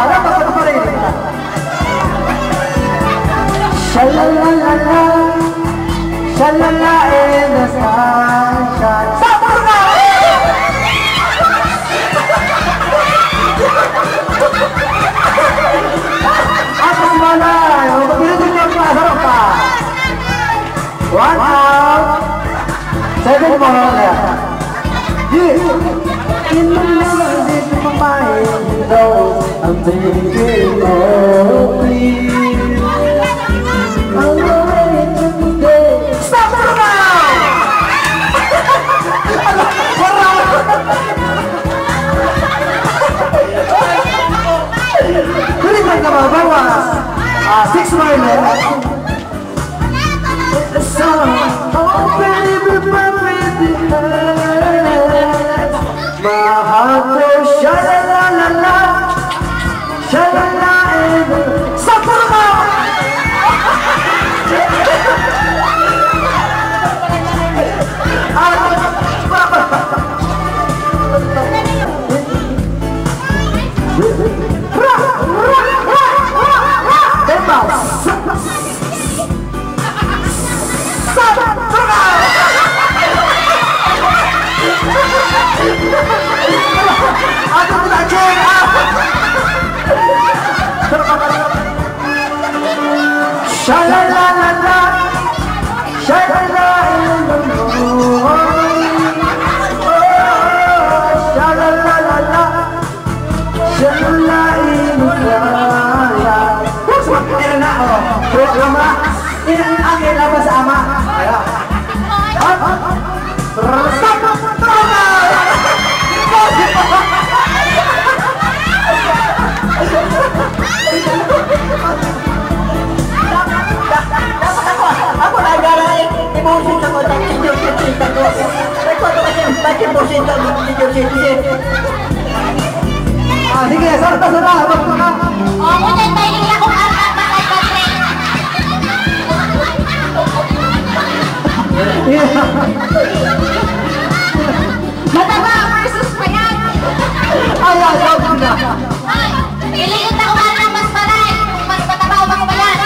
dapat ka pa rin. Shalalala, shalala in the sunshine. Sabor na! Atas malay, magpilitin niyo pa, sarap pa. 1 out, 7 more left. In the middle of my mind, though I'm thinking of you. I'm ready to go. Stop it now! Balikan ka ba? Bawas. 6 more left. So, oh baby, baby, my heart goes sha-la-la-la-la, sha-la-la-la. Sapur mo! Sha-la-la-la-la, sha-la-la in the morning. Oh, sha-la-la-la-la, sha-la-la in the fire. Ito na, oh. Programa. Ang ilabas sa ama. Ayan. Ako nagarain, emotion sa kota, senior citizen ko. Nagkota kasi, ba't emotion sa senior citizen? Sige, sarta. Abot ko ka. Oh, ngunit may nila kung bakit Patrick. Mataba versus payat. Ay, na. Ay, piliin na kung ano mas malay. Kung mas mataba o mas payat.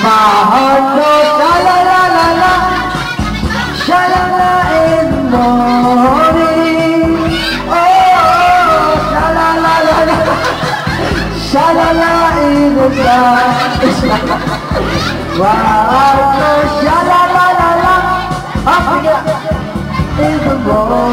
My heart goes sha-la-la-la-la, sha-la-la in the morning. Oh, sha-la-la-la-la, sha-la-la in the dark. My heart goes sha-la-la-la-la, in the morning.